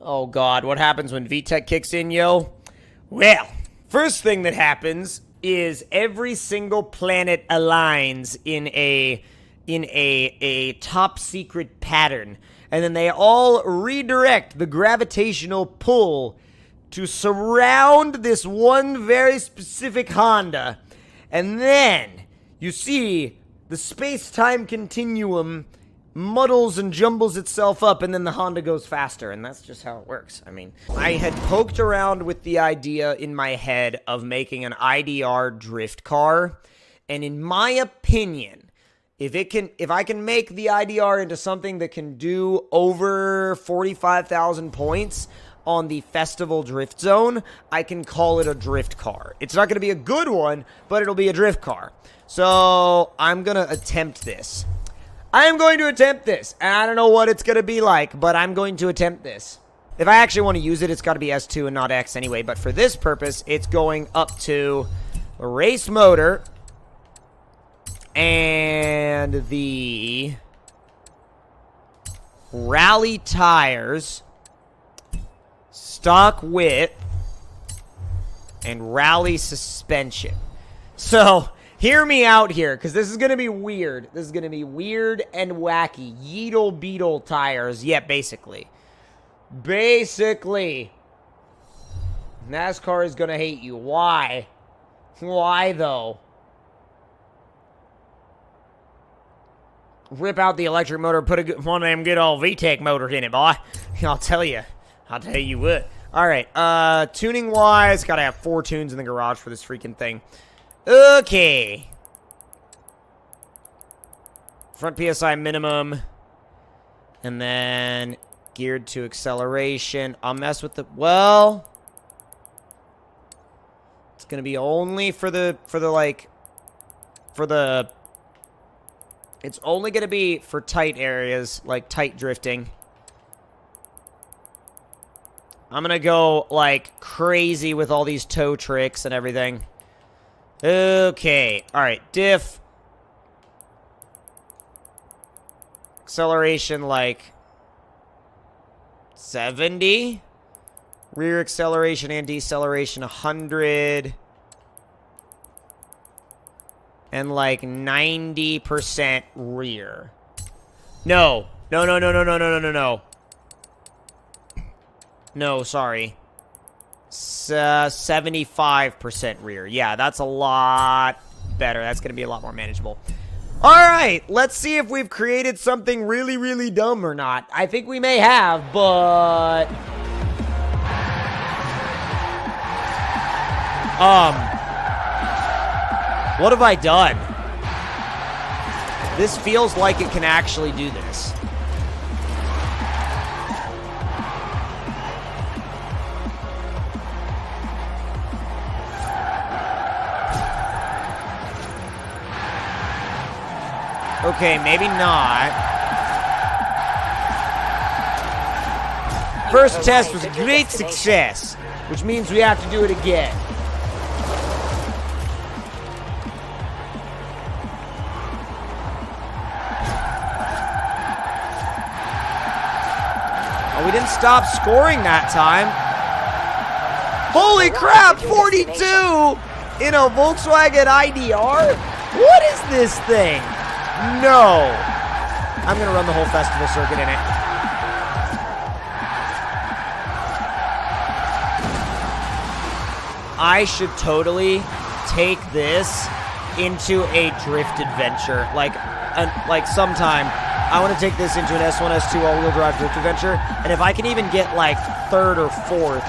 Oh god, what happens when VTech kicks in, yo? Well, first thing that happens is every single planet aligns in a top secret pattern, and then they all redirect the gravitational pull to surround this one very specific Honda. And then you see the space-time continuum muddles and jumbles itself up, and then the Honda goes faster, and that's just how it works. I mean, I had poked around with the idea in my head of making an IDR drift car, and in my opinion, if I can make the IDR into something that can do over 45,000 points on the festival drift zone, I can call it a drift car. It's not going to be a good one, but it'll be a drift car. So I'm going to attempt this. I'm going to attempt this. And I don't know what it's going to be like, but I'm going to attempt this. If I actually want to use it, it's got to be S2 and not X anyway. But for this purpose, it's going up to the race motor and the rally tires, stock width, and rally suspension. So hear me out here, because this is going to be weird. This is going to be weird and wacky. Yeetle beetle tires. Yeah, basically. Basically. NASCAR is going to hate you. Why? Why, though? Rip out the electric motor, put one of them good old VTEC motors in it, boy. I'll tell you what. Alright, tuning-wise, gotta have 4 tunes in the garage for this freaking thing. Okay. Front PSI minimum. And then geared to acceleration. I'll mess with the... Well... It's gonna be only for the it's only gonna be for tight areas, like tight drifting. I'm gonna go, like, crazy with all these toe tricks and everything. Okay. Alright, diff. Acceleration, like, 70. Rear acceleration and deceleration, 100. And, like, 90% rear. No. No, sorry. 75% rear. Yeah, that's a lot better. That's going to be a lot more manageable. Alright, let's see if we've created something really, really dumb or not. I think we may have, but... what have I done? This feels like it can actually do this. Okay, maybe not. First test was a great success, which means we have to do it again. Oh, we didn't stop scoring that time. Holy crap, 42 in a Volkswagen IDR? What is this thing? No. I'm going to run the whole festival circuit in it. I should totally take this into a drift adventure. Like sometime, I want to take this into an S1, S2 all-wheel drive drift adventure. And if I can even get, like, 3rd or 4th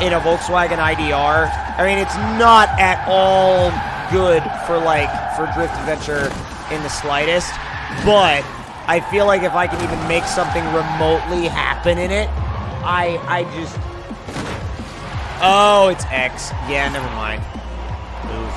in a Volkswagen IDR, I mean, it's not at all good for drift adventure in the slightest, but I feel like if I can even make something remotely happen in it, I just... Oh, it's X. Yeah, never mind. Oof.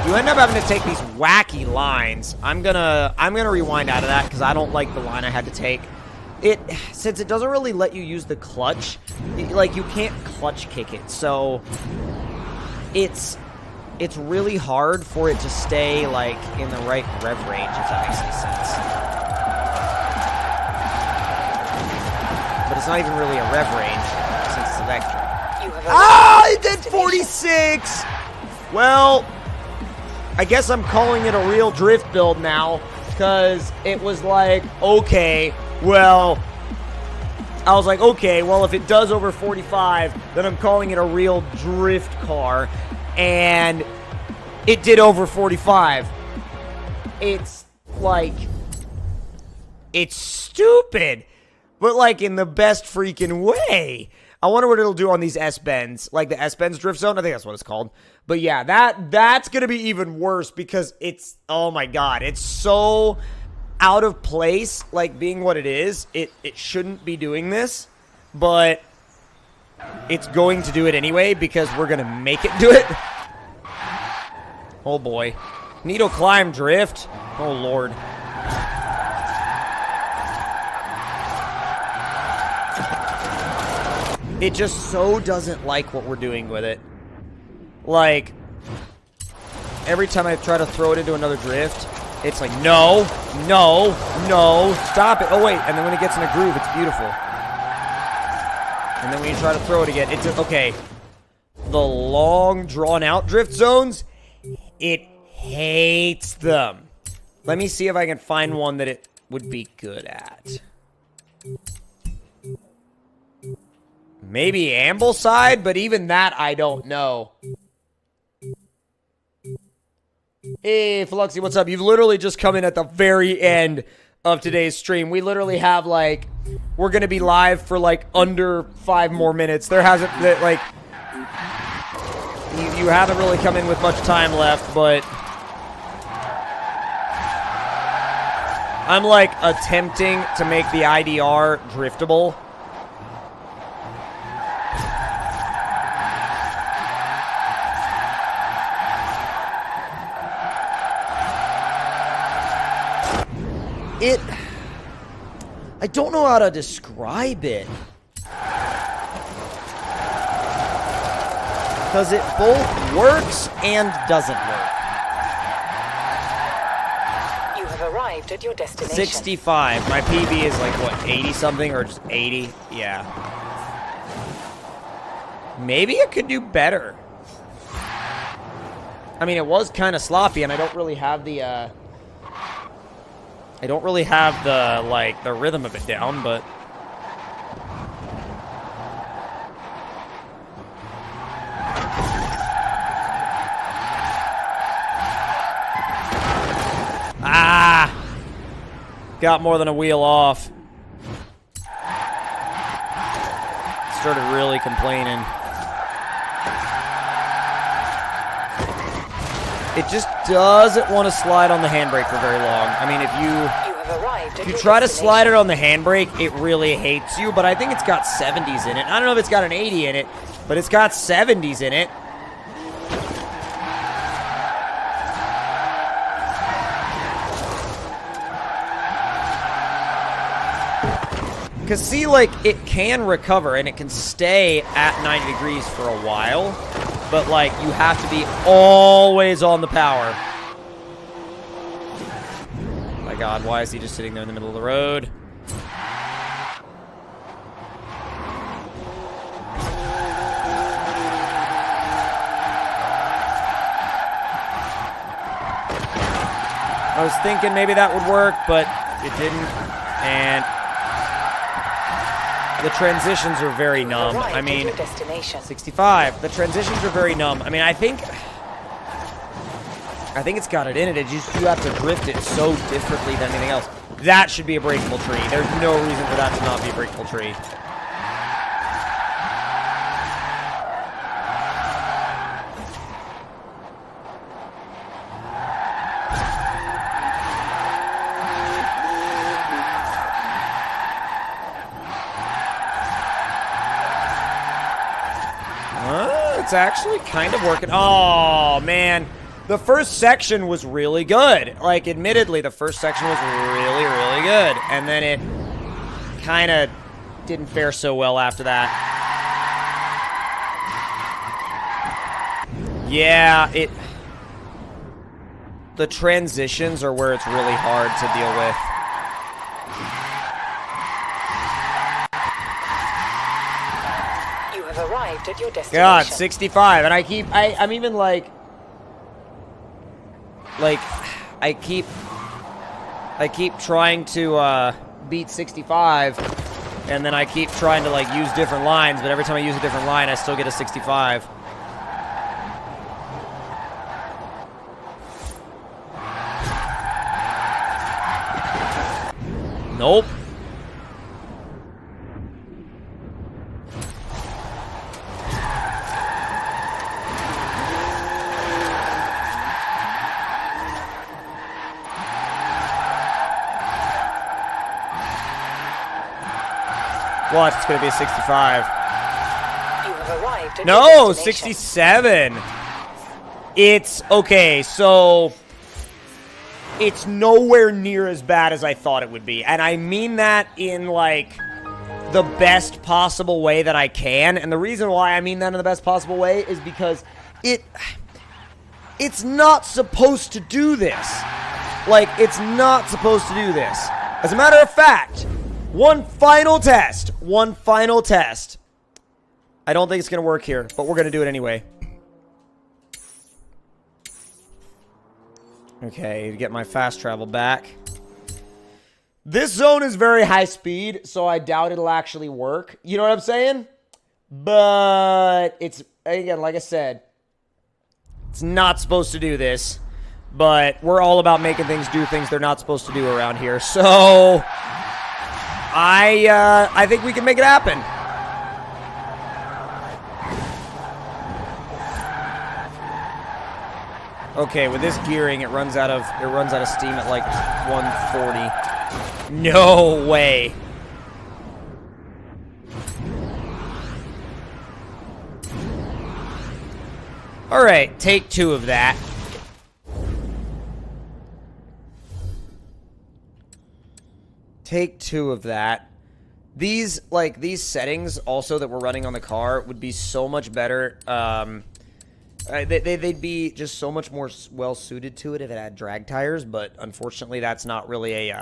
You end up having to take these wacky lines. I'm gonna rewind out of that because I don't like the line I had to take. Since it doesn't really let you use the clutch, you can't clutch kick it, so it's it's really hard for it to stay, like, in the right rev range, if that makes any sense. But it's not even really a rev range, since it's a vector. It did 46! Well, I guess I'm calling it a real drift build now, because it was like, okay, well, I was like, okay, well, if it does over 45, then I'm calling it a real drift car, and it did over 45. It's, like, it's stupid, but, like, in the best freaking way. I wonder what it'll do on these S-bends, like the S-bends drift zone. I think that's what it's called. But yeah, that's going to be even worse because it's, oh my god, it's so out of place, like being what it is. It shouldn't be doing this, but it's going to do it anyway because we're going to make it do it. Oh boy. Needle climb drift. Oh lord. It just so doesn't like what we're doing with it. Like, every time I try to throw it into another drift, it's like, no, no, no, stop it. Oh, wait, and then when it gets in a groove, it's beautiful. And then when you try to throw it again, it's, okay. The long, drawn-out drift zones, it hates them. Let me see if I can find one that it would be good at. Maybe Ambleside, but even that, I don't know. Hey, Fluxy, what's up? You've literally just come in at the very end of today's stream. We literally have, like, we're going to be live for, like, under 5 more minutes. There hasn't, like, you haven't really come in with much time left, but I'm, like, attempting to make the IDR driftable. I don't know how to describe it. Because it both works and doesn't work. You have arrived at your destination. 65. My PB is like, what, 80-something or just 80? Yeah. Maybe it could do better. I mean, it was kind of sloppy, and I don't really have the, like, the rhythm of it down, but got more than a wheel off. Started really complaining. It just doesn't want to slide on the handbrake for very long. I mean, if you try to slide it on the handbrake, it really hates you, but I think it's got 70s in it. I don't know if it's got an 80 in it, but it's got 70s in it. Because, see, like, it can recover, and it can stay at 90 degrees for a while, but, like, you have to be always on the power. My God, why is he just sitting there in the middle of the road? I was thinking maybe that would work, but it didn't, and the transitions are very numb. I mean, 65. The transitions are very numb. I mean, I think it's got it in it. You have to drift it so differently than anything else. That should be a breakable tree. There's no reason for that to not be a breakable tree. It's actually kind of working. Oh, man. The first section was really good. Like, admittedly, the first section was really, really good. And then it kind of didn't fare so well after that. Yeah, the transitions are where it's really hard to deal with. You have arrived at your destination. God, 65, and I'm even like I keep trying to beat 65, and then I keep trying to like use different lines, but every time I use a different line, I still get a 65. Nope. Watch, it's gonna be a 65. You have arrived at No, your destination. 67. It's okay, so it's nowhere near as bad as I thought it would be. And I mean that in like the best possible way that I can. And the reason why I mean that in the best possible way is because it's not supposed to do this. Like, it's not supposed to do this. As a matter of fact, one final test. I don't think it's going to work here, but we're going to do it anyway. Okay, to get my fast travel back. This zone is very high speed, so I doubt it'll actually work. You know what I'm saying? But it's, again, like I said, it's not supposed to do this. But we're all about making things do things they're not supposed to do around here. So I think we can make it happen. Okay, with this gearing, it runs out of steam at like 140. No way. All right, take 2 of that. Take 2 of that. These settings also that we're running on the car would be so much better. They'd be just so much more well suited to it if it had drag tires, but unfortunately that's not really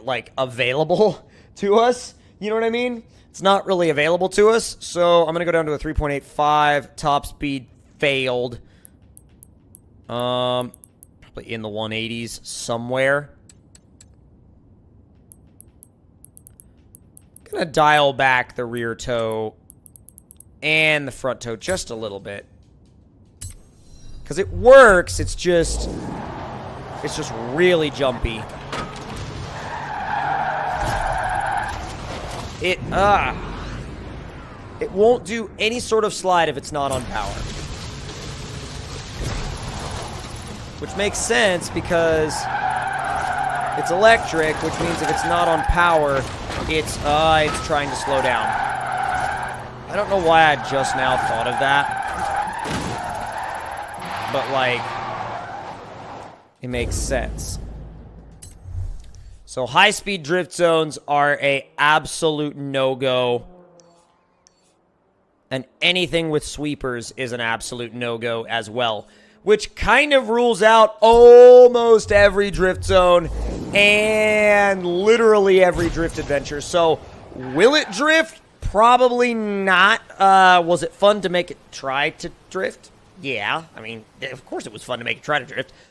like available to us. You know what I mean? It's not really available to us. So I'm gonna go down to a 3.85. Top speed failed. Probably in the 180s somewhere. Gonna dial back the rear toe and the front toe just a little bit. Because it works, it's just really jumpy. It won't do any sort of slide if it's not on power. Which makes sense because it's electric, which means if it's not on power, it's trying to slow down. I don't know why I just now thought of that. But, like, it makes sense. So, high-speed drift zones are a absolute no-go. And anything with sweepers is an absolute no-go as well. Which kind of rules out almost every drift zone and literally every drift adventure. So, will it drift? Probably not. Was it fun to make it try to drift? Yeah. I mean, of course it was fun to make it try to drift.